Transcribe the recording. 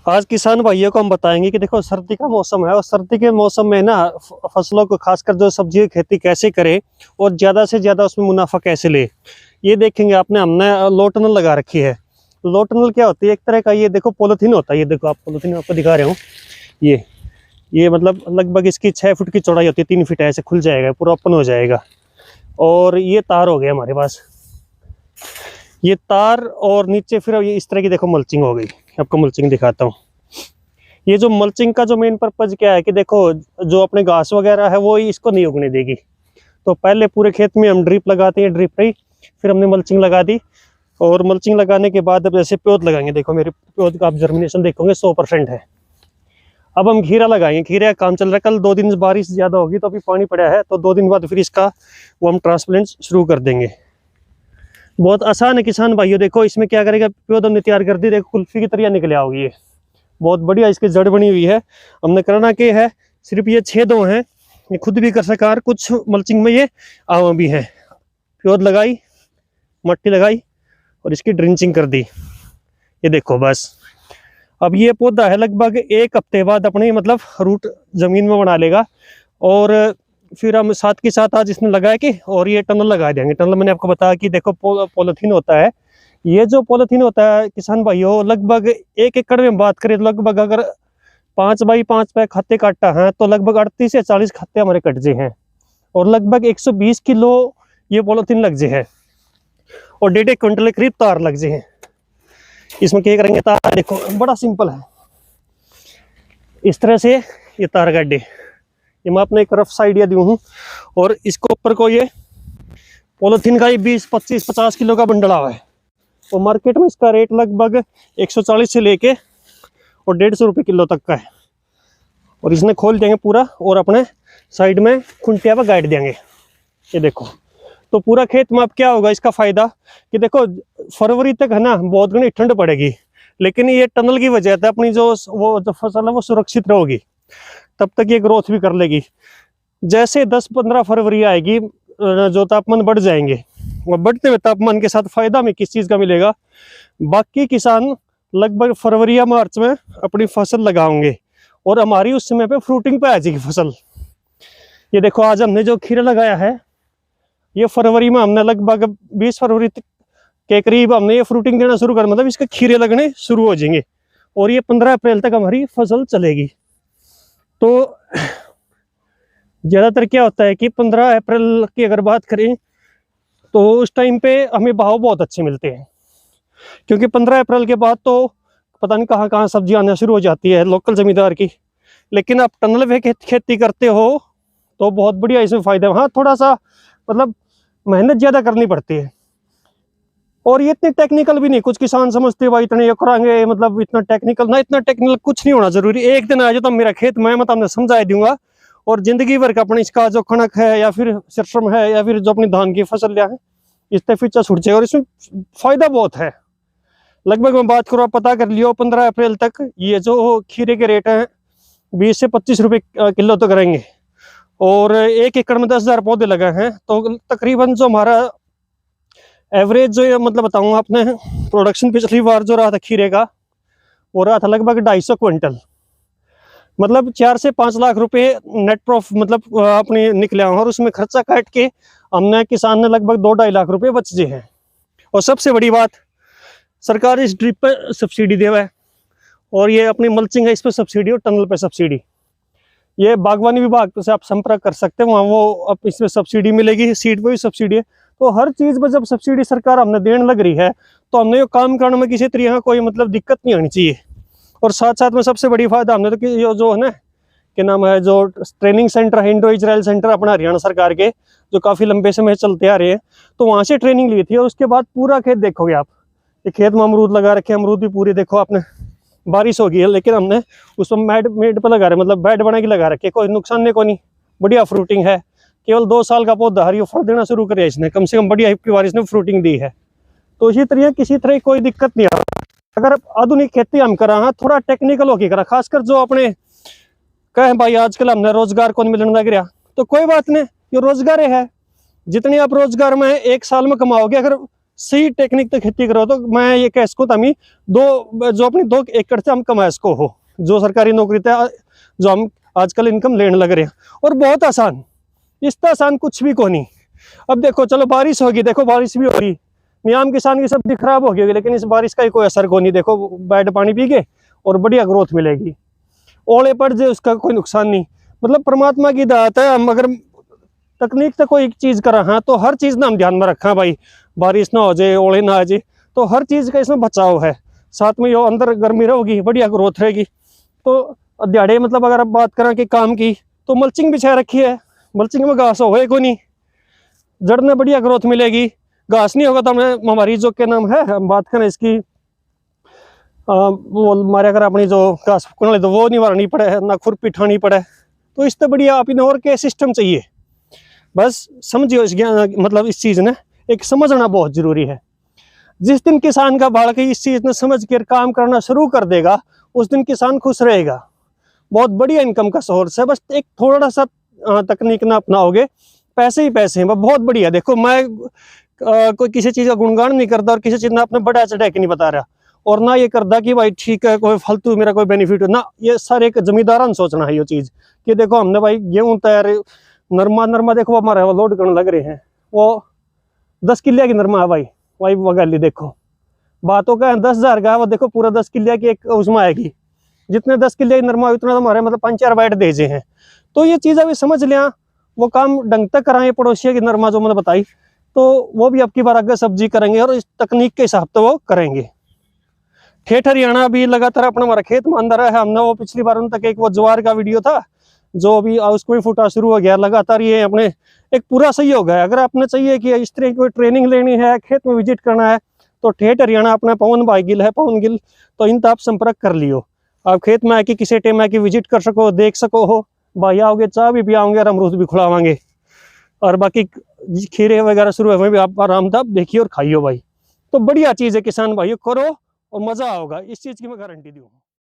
आज किसान भाइयों को हम बताएंगे कि देखो सर्दी का मौसम है और सर्दी के मौसम में ना फसलों को खासकर जो सब्जी की खेती कैसे करें और ज़्यादा से ज़्यादा उसमें मुनाफा कैसे ले, ये देखेंगे। हमने लो टनल लगा रखी है। लो टनल क्या होती है? एक तरह का ये देखो पॉलिथीन होता है। ये देखो, आप पॉलिथीन आपको दिखा रहे हो। ये मतलब लगभग इसकी 6 फुट की चौड़ाई होती है, 3 फीट ऐसे खुल जाएगा, पूरा ओपन हो जाएगा। और ये तार हो गया हमारे पास, ये तार। और नीचे फिर ये इस तरह की देखो मल्चिंग हो गई। आपको मल्चिंग दिखाता हूँ। ये जो मल्चिंग का जो मेन पर्पज क्या है कि देखो, जो अपने घास वगैरह है वो इसको नहीं उगने देगी। तो पहले पूरे खेत में हम ड्रिप लगाते हैं, ड्रिप पे फिर हमने मल्चिंग लगा दी। और मल्चिंग लगाने के बाद अब जैसे प्योद लगाएंगे, देखो मेरे प्योद का आप जर्मिनेशन देखोगे 100% है। अब हम खीरा लगाएंगे, खीरे का काम चल रहा है। कल 2 दिन बारिश ज़्यादा होगी तो अभी पानी पड़ा है, तो 2 दिन बाद फिर इसका वो हम ट्रांसप्लांट शुरू कर देंगे। बहुत आसान है किसान भाइयों। देखो इसमें क्या करेगा, प्योद हमने तैयार कर दी, देखो कुल्फी की तरह निकले आओगी। ये बहुत बढ़िया इसकी जड़ बनी हुई है। हमने करना क्या है, सिर्फ ये छेदों हैं, ये खुद भी कर सका। और कुछ मल्चिंग में ये आवा भी है। प्योद लगाई, मट्टी लगाई और इसकी ड्रिंचिंग कर दी। ये देखो बस। अब ये पौधा है लगभग 1 हफ्ते बाद अपने मतलब रूट जमीन में बना लेगा। और फिर हम साथ के साथ आज इसने लगाया कि और ये टनल लगा देंगे। टनल मैंने आपको बताया कि देखो पॉलिथीन होता है। ये जो पॉलिथीन होता है किसान भाइयों, लगभग 1 एकड़ में बात करें तो लगभग अगर 5 बाई 5 पे खाते काटा है तो लगभग 38 से 40 खाते हमारे कट जे हैं। और लगभग 120 किलो ये पॉलिथीन लग जे है। और 1.5 क्विंटल के करीब तार लग जे हैं। इसमें क्या करेंगे, तार देखो बड़ा सिंपल है। इस तरह से ये तार गाड्डे, ये मैं अपने एक रफ आइडिया दी हूँ। और इसको ऊपर को ये पॉलिथीन का 20, 25, 50 किलो का बंडल हुआ है। और मार्केट में इसका रेट लगभग 140 से लेके और 150 रुपये किलो तक का है। और इसने खोल देंगे पूरा और अपने साइड में खुंटिया पर गाड़ देंगे। ये देखो, तो पूरा खेत में अब क्या होगा इसका फायदा कि देखो फरवरी तक है ना बहुत घनी ठंड पड़ेगी, लेकिन ये टनल की वजह से अपनी जो फसल है वो सुरक्षित रहेगी। तब तक ये ग्रोथ भी कर लेगी। जैसे 10-15 फरवरी आएगी जो तापमान बढ़ जाएंगे, और बढ़ते हुए तापमान के साथ फायदा में किस चीज़ का मिलेगा, बाकी किसान लगभग फरवरी या मार्च में अपनी फसल लगाएंगे और हमारी उस समय पे फ्रूटिंग पे आ जाएगी फसल। ये देखो आज हमने जो खीरा लगाया है, ये फरवरी में हमने लगभग 20 फरवरी के करीब हमने ये फ्रूटिंग देना शुरू कर, मतलब इसके खीरे लगने शुरू हो जाएंगे। और ये 15 अप्रैल तक हमारी फसल चलेगी। तो ज़्यादातर क्या होता है कि 15 अप्रैल की अगर बात करें तो उस टाइम पे हमें भाव बहुत अच्छे मिलते हैं, क्योंकि 15 अप्रैल के बाद तो पता नहीं कहाँ कहाँ सब्जी आना शुरू हो जाती है लोकल ज़मींदार की। लेकिन आप टनल पे खेती करते हो तो बहुत बढ़िया इसमें फ़ायदा है। हाँ, थोड़ा सा मतलब मेहनत ज़्यादा करनी पड़ती है। और ये इतनी टेक्निकल भी नहीं। कुछ किसान समझते भाई इतने ये कराएंगे, मतलब इतना टेक्निकल ना, इतना टेक्निकल कुछ नहीं होना जरूरी। एक दिन आ जाओ तो मेरा खेत मैं मतलब समझा दूंगा। और जिंदगी भर का अपने इसका जो कणक है या फिर सरसों है या फिर जो अपनी धान की फसल लिया है, इससे पीछा छुट जाए। और इसमें फायदा बहुत है। लगभग मैं बात करूँ, आप पता कर लियो, 15 अप्रैल तक ये जो खीरे के रेट हैं 20 से 25 रुपये किलो तक रहेंगे। और 1 एकड़ में 10,000 पौधे लगे हैं, तो तकरीबन जो हमारा एवरेज जो मतलब बताऊँ आपने, प्रोडक्शन पिछली बार जो रहा था खीरे का वो रहा था लगभग 250 क्विंटल। मतलब 4 से 5 लाख रुपए नेट प्रॉफिट मतलब अपने निकले। और उसमें खर्चा काट के हमने किसान ने लगभग 2-2.5 लाख रुपए बच जे हैं। और सबसे बड़ी बात, सरकार इस ड्रिप पर सब्सिडी दे हुआ है। और ये अपनी मल्चिंग है, इस पर सब्सिडी और टनल पर सब्सिडी। ये बागवानी विभाग से आप संपर्क कर सकते हैं, वहाँ वो अब इसमें सब्सिडी मिलेगी। सीड पर भी सब्सिडी है। तो हर चीज़ पर जब सब्सिडी सरकार हमने देने लग रही है तो हमने ये काम करने में किसी तरह कोई मतलब दिक्कत नहीं आनी चाहिए। और साथ साथ में सबसे बड़ी फायदा हमने तो कि ये जो है ना, क्या नाम है, जो ट्रेनिंग सेंटर है, इंडो इजराइल सेंटर अपना हरियाणा सरकार के, जो काफ़ी लंबे समय चलते आ रहे हैं, तो वहाँ से ट्रेनिंग ली थी। और उसके बाद पूरा खेत देखोगे आप, ये खेत में अमरूद लगा रखे, अमरूद भी पूरी देखो आपने। बारिश हो गई है लेकिन हमने उसमें मेड पर लगा रहे, मतलब बेड बना के लगा रखे, कोई नुकसान नहीं, कोई नहीं, बढ़िया फ्रूटिंग है। केवल 2 साल का पौधा हरी फल देना शुरू करे इसने, कम से कम बढ़िया की बार इसने फ्रूटिंग दी है। तो इसी तरह किसी तरह कोई दिक्कत नहीं आ रहा। अगर आधुनिक खेती हम करा, हाँ थोड़ा टेक्निकल होके करा, खासकर जो अपने कहे भाई आजकल हमने रोजगार कौन मिलने लग रहा, तो कोई बात नहीं, ये रोजगार है। जितनी आप रोजगार में 1 साल में कमाओगे, अगर सही टेक्निक तो खेती करो तो मैं ये कह सकूँ तमी दो जो अपनी 2 एकड़ से हम कमा सको हो, जो सरकारी नौकरी थे जो हम आजकल इनकम लेने लग रहे हैं। और बहुत आसान, इससे आसान कुछ भी को नहीं। अब देखो चलो बारिश होगी, देखो बारिश भी होगी, नियाम किसान की सब्जी खराब होगी, लेकिन इस बारिश का ही कोई असर को नहीं। देखो बैड पानी पी के और बढ़िया ग्रोथ मिलेगी। ओले पड़ जाए उसका कोई नुकसान नहीं। मतलब परमात्मा की दात है। हम अगर तकनीक से कोई चीज़ करा हाँ तो हर चीज़ ना हम ध्यान में रखा भाई, बारिश ना हो जाए, ओले ना आ जाए, तो हर चीज़ का इसमें बचाव है। साथ में ये अंदर गर्मी रहेगी, बढ़िया ग्रोथ रहेगी। तो दिहाड़े मतलब अगर आप बात करें कि काम की, तो मल्चिंग बिछा रखी है, मल्चिंग में घास होए को नहीं, जड़ में बढ़िया ग्रोथ मिलेगी। घास नहीं होगा तो हमें हमारी जो क्या नाम है, हम बात करें इसकी वो हमारे अगर अपनी जो घास फूकने तो वो नहीं मारनी पड़े, ना खुरपी ठानी पड़े। तो इससे बढ़िया आप इन्हें और क्या सिस्टम चाहिए। बस समझियो इस ज्ञान मतलब इस चीज़ ने एक समझना बहुत जरूरी है। जिस दिन किसान का बालक इस चीज़ ने समझ कर काम करना शुरू कर देगा, उस दिन किसान खुश रहेगा। बहुत बढ़िया इनकम का सोर्स है। बस एक थोड़ा सा तकनीक ना अपनाओगे, पैसे ही पैसे हैं, बहुत बढ़िया। देखो मैं कोई किसी चीज़ का गुणगान नहीं करता और किसी चीज़ ने अपने बड़ा चढ़ा के नहीं बता रहा, और ना ये करता कि भाई ठीक है कोई फालतू मेरा कोई बेनिफिट हो ना। ये सारे एक जमींदारान सोचना है ये चीज़ कि देखो हमने भाई गेहूँ तैयार, नरमा देखो हमारे लोड करने लग रहे हैं, वो 10 किले की नरमा है भाई, वही वगाली देखो बातों का 10,000 का, वो देखो पूरा 10 किले की एक उसमें आएगी। जितने 10 किले की नरमा उतना तो हमारे मतलब 5-4 बैठ देजे हैं। तो ये चीज़ अभी समझ लिया, वो काम ढंग तक कराएं। पड़ोसिया की नरमा जो मैंने बताई, तो वो भी आपकी बार आगे सब्जी करेंगे और इस तकनीक के हिसाब से वो करेंगे। ठेठ हरियाणा भी लगातार अपना हमारा खेत में अंदर है। हमने वो पिछली बार उन तक एक वो ज्वार का वीडियो था जो अभी उसको भी फूटा शुरू हो गया। लगातार ये अपने एक पूरा सहयोग है। अगर आपने चाहिए कि इस तरह की कोई ट्रेनिंग लेनी है, खेत में विजिट करना है, तो ठेठ हरियाणा अपना पवन भाई गिल है, पवन गिल, तो इनसे आप संपर्क कर लियो। आप खेत में आके किसी टाइम आके विजिट कर सको, देख सको हो। भाई आओगे चाय भी पियाओगे और अमरूद भी खुलावांगे, और बाकी खीरे वगैरह शुरू है भी आप आराम से देखिए और खाइयो भाई। तो बढ़िया चीज़ है किसान भाइयों, करो और मज़ा आओगा, इस चीज़ की मैं गारंटी दूँ।